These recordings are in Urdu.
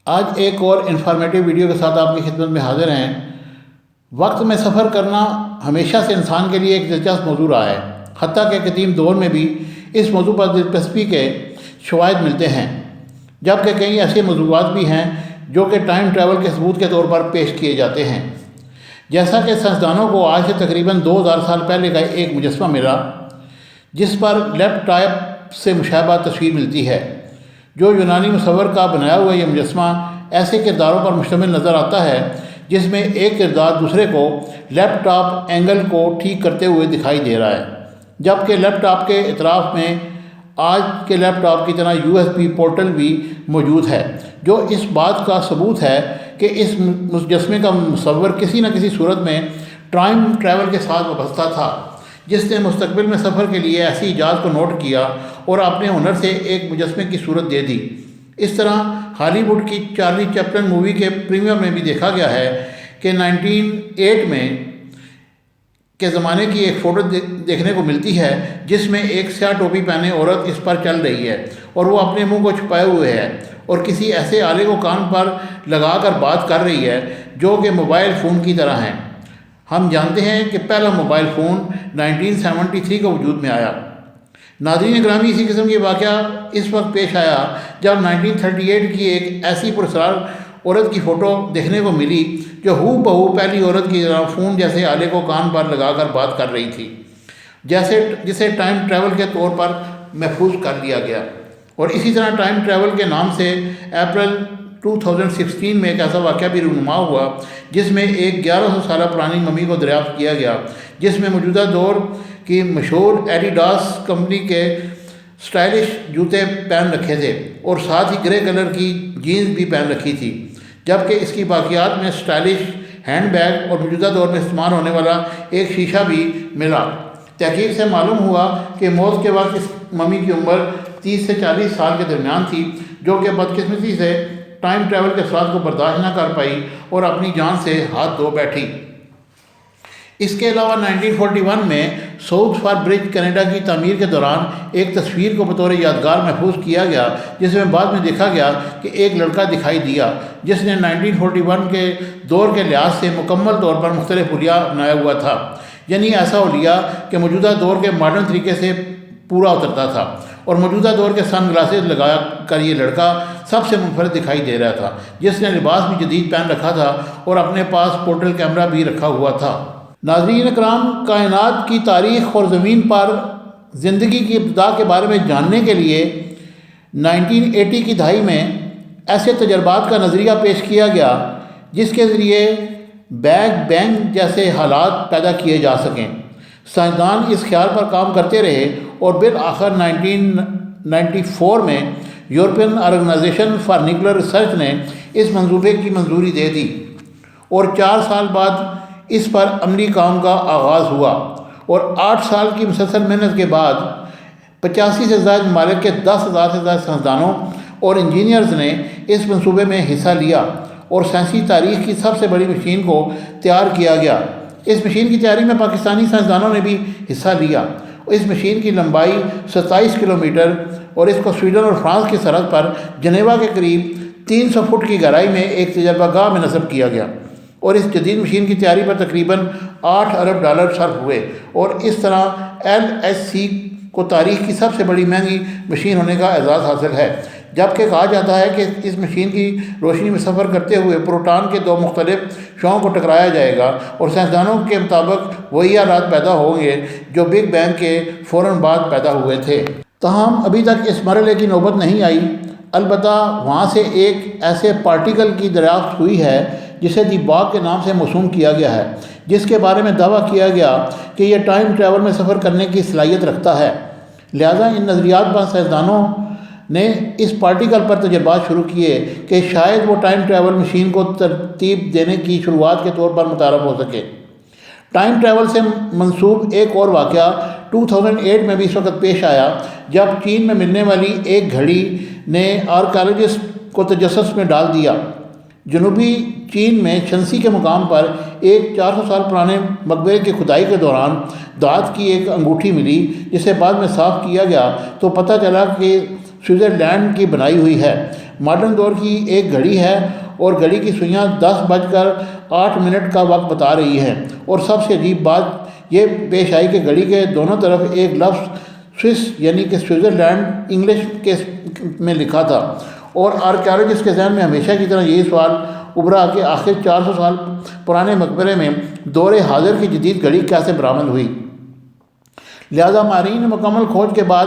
آج ایک اور انفارمیٹیو ویڈیو کے ساتھ آپ کی خدمت میں حاضر ہیں۔ وقت میں سفر کرنا ہمیشہ سے انسان کے لیے ایک دلچسپ موضوع رہا ہے، حتیٰ کہ قدیم دور میں بھی اس موضوع پر دلچسپی کے شواہد ملتے ہیں، جبکہ کئی ایسے موضوعات بھی ہیں جو کہ ٹائم ٹریول کے ثبوت کے طور پر پیش کیے جاتے ہیں۔ جیسا کہ سائنسدانوں کو آج سے تقریباً 2000 سال پہلے کا ایک مجسمہ ملا جس پر لیپ ٹاپ سے مشابہ تصویر ملتی ہے۔ جو یونانی مصور کا بنایا ہوا یہ مجسمہ ایسے کرداروں پر مشتمل نظر آتا ہے جس میں ایک کردار دوسرے کو لیپ ٹاپ اینگل کو ٹھیک کرتے ہوئے دکھائی دے رہا ہے، جبکہ لیپ ٹاپ کے اطراف میں آج کے لیپ ٹاپ کی طرح USB پورٹل بھی موجود ہے، جو اس بات کا ثبوت ہے کہ اس مجسمے کا مصور کسی نہ کسی صورت میں ٹائم ٹریول کے ساتھ وابستہ تھا، جس نے مستقبل میں سفر کے لیے ایسی ایجاد کو نوٹ کیا اور اپنے ہنر سے ایک مجسمے کی صورت دے دی۔ اس طرح ہالی ووڈ کی چارلی چیپلن مووی کے پریمیئر میں بھی دیکھا گیا ہے کہ 1908 میں کے زمانے کی ایک فوٹو دیکھنے کو ملتی ہے جس میں ایک سیاہ ٹوپی پہنے عورت اس پر چل رہی ہے اور وہ اپنے منہ کو چھپائے ہوئے ہے اور کسی ایسے آلے کو کان پر لگا کر بات کر رہی ہے جو کہ موبائل فون کی طرح ہے۔ ہم جانتے ہیں کہ پہلا موبائل فون 1973 کا وجود میں آیا۔ ناظرین گرامی، اسی قسم کے واقعہ اس وقت پیش آیا جب 1938 کی ایک ایسی پراسرار عورت کی فوٹو دیکھنے کو ملی جو ہو بہو پہلی عورت کی طرح فون جیسے آلے کو کان پر لگا کر بات کر رہی تھی، جسے ٹائم ٹریول کے طور پر محفوظ کر لیا گیا۔ اور اسی طرح ٹائم ٹریول کے نام سے اپریل 2016 میں ایک ایسا واقعہ بھی رونما ہوا جس میں ایک 1100 سالہ پرانی ممی کو دریافت کیا گیا جس میں موجودہ دور کی مشہور ایڈیڈاس کمپنی کے سٹائلش جوتے پہن رکھے تھے اور ساتھ ہی گرے کلر کی جینز بھی پہن رکھی تھی، جبکہ اس کی باقیات میں سٹائلش ہینڈ بیگ اور موجودہ دور میں استعمال ہونے والا ایک شیشہ بھی ملا۔ تحقیق سے معلوم ہوا کہ موت کے وقت اس ممی کی عمر 30 سے 40 سال کے درمیان تھی، جو کہ بدقسمتی سے ٹائم ٹریول کے سواد کو برداشت نہ کر پائی اور اپنی جان سے ہاتھ دھو بیٹھی۔ اس کے علاوہ 1941 میں ساؤتھ فار برج کینیڈا کی تعمیر کے دوران ایک تصویر کو بطور یادگار محفوظ کیا گیا جس میں بعد میں دیکھا گیا کہ ایک لڑکا دکھائی دیا جس نے 1941 کے دور کے لحاظ سے مکمل طور پر مختلف حلیہ اپنایا ہوا تھا، یعنی ایسا حلیہ کہ موجودہ دور کے ماڈرن طریقے سے پورا اترتا تھا، اور موجودہ دور کے سن گلاسز لگا کر یہ لڑکا سب سے منفرد دکھائی دے رہا تھا، جس نے لباس بھی جدید پہن رکھا تھا اور اپنے پاس پورٹل کیمرہ بھی رکھا ہوا تھا۔ ناظرین اکرام، کائنات کی تاریخ اور زمین پر زندگی کی ابتدا کے بارے میں جاننے کے لیے 1980 کی دہائی میں ایسے تجربات کا نظریہ پیش کیا گیا جس کے ذریعے بیگ بینگ جیسے حالات پیدا کیے جا سکیں۔ سائنسدان اس خیال پر کام کرتے رہے اور بالآخر 1994 میں European organization for nuclear research نے اس منصوبے کی منظوری دے دی اور 4 سال بعد اس پر عملی کام کا آغاز ہوا، اور 8 سال کی مسلسل محنت کے بعد 85 سے زائد ممالک کے 10,000 سے زائد سائنسدانوں اور انجینئرز نے اس منصوبے میں حصہ لیا اور سائنسی تاریخ کی سب سے بڑی مشین کو تیار کیا گیا۔ اس مشین کی تیاری میں پاکستانی سائنسدانوں نے بھی حصہ لیا۔ اس مشین کی لمبائی 27 کلومیٹر اور اس کو سویڈن اور فرانس کی سرحد پر جنیوا کے قریب 300 فٹ کی گہرائی میں ایک تجربہ گاہ میں نصب کیا گیا، اور اس جدید مشین کی تیاری پر تقریباً $8 ارب صرف ہوئے، اور اس طرح LHC کو تاریخ کی سب سے بڑی مہنگی مشین ہونے کا اعزاز حاصل ہے، جبکہ کہا جاتا ہے کہ اس مشین کی روشنی میں سفر کرتے ہوئے پروٹان کے 2 مختلف شعوں کو ٹکرایا جائے گا اور سائنسدانوں کے مطابق وہی حالات پیدا ہوں گے جو بگ بینگ کے فوراً بعد پیدا ہوئے تھے۔ تاہم ابھی تک اس مرحلے کی نوبت نہیں آئی، البتہ وہاں سے ایک ایسے پارٹیکل کی دریافت ہوئی ہے جسے دی باگ کے نام سے موسوم کیا گیا ہے، جس کے بارے میں دعویٰ کیا گیا کہ یہ ٹائم ٹریول میں سفر کرنے کی صلاحیت رکھتا ہے۔ لہٰذا ان نظریات پر سائنسدانوں نے اس پارٹیکل پر تجربات شروع کیے کہ شاید وہ ٹائم ٹریول مشین کو ترتیب دینے کی شروعات کے طور پر متعارف ہو سکے۔ ٹائم ٹریول سے منسوب ایک اور واقعہ 2008 میں بھی اس وقت پیش آیا جب چین میں ملنے والی ایک گھڑی نے آرکیالوجسٹ کو تجسس میں ڈال دیا۔ جنوبی چین میں شنسی کے مقام پر ایک 400 سال پرانے مقبرے کی کھدائی کے دوران دھات کی ایک انگوٹھی ملی جسے بعد میں صاف کیا گیا تو پتہ چلا کہ سوئٹزرلینڈ کی بنائی ہوئی ہے۔ ماڈرن دور کی ایک گھڑی ہے اور گھڑی کی سوئیاں 10:08 کا وقت بتا رہی ہیں، اور سب سے عجیب بات یہ پیش آئی کہ گھڑی کے دونوں طرف ایک لفظ سوئس یعنی کہ سوئٹزرلینڈ انگلش میں لکھا تھا، اور آرکیالوجسٹ کے ذہن میں ہمیشہ کی طرح یہی سوال ابھرا کہ آخر 400 سال پرانے مقبرے میں دور حاضر کی جدید گھڑی کیسے برآمد ہوئی۔ لہذا ماہرین نے مکمل کھوج کے بعد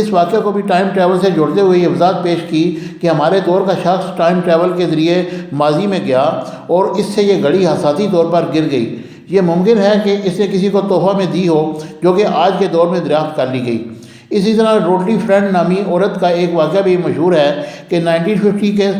اس واقعے کو بھی ٹائم ٹریول سے جوڑتے ہوئے یہ وضاحت پیش کی کہ ہمارے دور کا شخص ٹائم ٹریول کے ذریعے ماضی میں گیا اور اس سے یہ گھڑی حساسی طور پر گر گئی۔ یہ ممکن ہے کہ اس نے کسی کو تحفہ میں دی ہو، جو کہ آج کے دور میں دریافت کر لی گئی۔ اسی طرح روڈلی فرینڈ نامی عورت کا ایک واقعہ بھی مشہور ہے کہ 1950 کے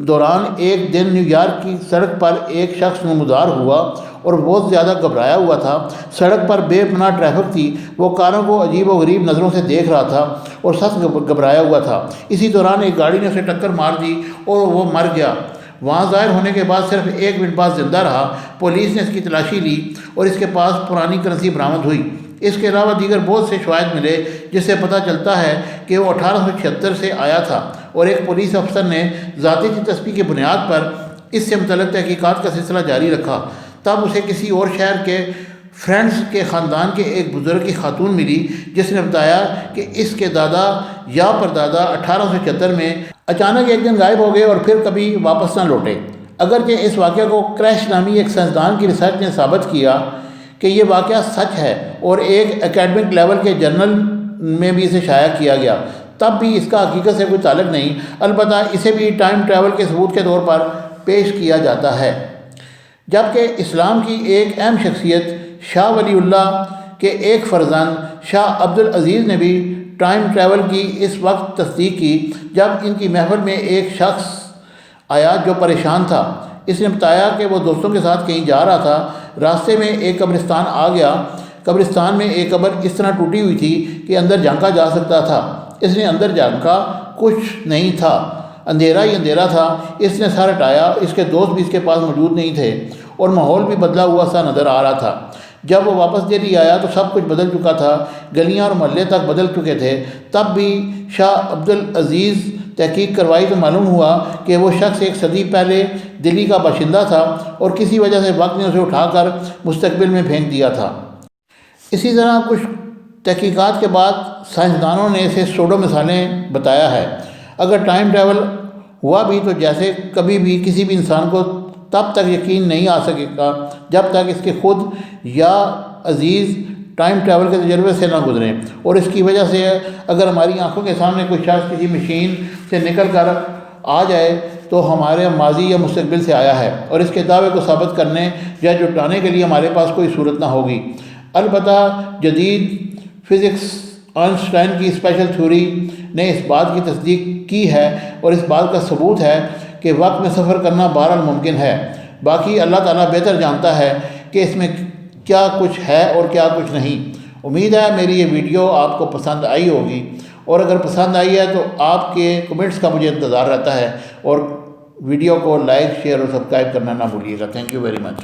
دوران ایک دن نیو یارک کی سڑک پر ایک شخص نمودار ہوا اور بہت زیادہ گھبرایا ہوا تھا۔ سڑک پر بے پناہ ٹریفک تھی، وہ کاروں کو عجیب و غریب نظروں سے دیکھ رہا تھا اور سخت گھبرایا ہوا تھا۔ اسی دوران ایک گاڑی نے اسے ٹکر مار دی اور وہ مر گیا۔ وہاں ظاہر ہونے کے بعد صرف 1 منٹ بعد زندہ رہا۔ پولیس نے اس کی تلاشی لی اور اس کے پاس پرانی کرنسی برآمد ہوئی۔ اس کے علاوہ دیگر بہت سے شواہد ملے جس سے پتہ چلتا ہے کہ وہ 1876 سے آیا تھا، اور ایک پولیس افسر نے ذاتی دلچسپی کی بنیاد پر اس سے متعلق تحقیقات کا سلسلہ جاری رکھا۔ تب اسے کسی اور شہر کے فرینڈز کے خاندان کے ایک بزرگ کی خاتون ملی جس نے بتایا کہ اس کے دادا یا پردادا 1876 میں اچانک ایک دن غائب ہو گئے اور پھر کبھی واپس نہ لوٹے۔ اگرچہ اس واقعہ کو کریش نامی ایک سائنسدان کی ریسرچ نے ثابت کیا کہ یہ واقعہ سچ ہے اور ایک اکیڈمک لیول کے جرنل میں بھی اسے شائع کیا گیا، تب بھی اس کا حقیقت سے کوئی تعلق نہیں، البتہ اسے بھی ٹائم ٹریول کے ثبوت کے طور پر پیش کیا جاتا ہے۔ جبکہ اسلام کی ایک اہم شخصیت شاہ ولی اللہ کے ایک فرزند شاہ عبدالعزیز نے بھی ٹائم ٹریول کی اس وقت تصدیق کی جب ان کی محفل میں ایک شخص آیا جو پریشان تھا۔ اس نے بتایا کہ وہ دوستوں کے ساتھ کہیں جا رہا تھا، راستے میں ایک قبرستان آ گیا۔ قبرستان میں ایک قبر اس طرح ٹوٹی ہوئی تھی کہ اندر جھانکا جا سکتا تھا۔ اس نے اندر جھانکا، کچھ نہیں تھا، اندھیرا ہی اندھیرا تھا۔ اس نے سر ہٹایا، اس کے دوست بھی اس کے پاس موجود نہیں تھے اور ماحول بھی بدلا ہوا سا نظر آ رہا تھا۔ جب وہ واپس دہلی آیا تو سب کچھ بدل چکا تھا، گلیاں اور محلے تک بدل چکے تھے۔ تب بھی شاہ عبدالعزیز تحقیق کروائی تو معلوم ہوا کہ وہ شخص 1 صدی پہلے دلی کا باشندہ تھا اور کسی وجہ سے وقت نے اسے اٹھا کر مستقبل میں پھینک دیا تھا۔ اسی طرح کچھ تحقیقات کے بعد سائنسدانوں نے اسے سوڈو مثالیں بتایا ہے۔ اگر ٹائم ٹریول ہوا بھی تو جیسے کبھی بھی کسی بھی انسان کو تب تک یقین نہیں آ سکے گا جب تک اس کے خود یا عزیز ٹائم ٹریول کے تجربے سے نہ گزریں، اور اس کی وجہ سے اگر ہماری آنکھوں کے سامنے کوئی شخص کسی مشین سے نکل کر آ جائے تو ہمارے ماضی یا مستقبل سے آیا ہے، اور اس کے دعوے کو ثابت کرنے یا جٹانے کے لیے ہمارے پاس کوئی صورت نہ ہوگی۔ البتہ جدید فزکس آئنسٹائن کی اسپیشل تھیوری نے اس بات کی تصدیق کی ہے اور اس بات کا ثبوت ہے کہ وقت میں سفر کرنا بہرحال ممکن ہے۔ باقی اللہ تعالیٰ بہتر جانتا ہے کہ اس میں کیا کچھ ہے اور کیا کچھ نہیں۔ امید ہے میری یہ ویڈیو آپ کو پسند آئی ہوگی، اور اگر پسند آئی ہے تو آپ کے کمنٹس کا مجھے انتظار رہتا ہے، اور ویڈیو کو لائک، شیئر اور سبسکرائب کرنا نہ بھولیے گا۔ Thank you very much.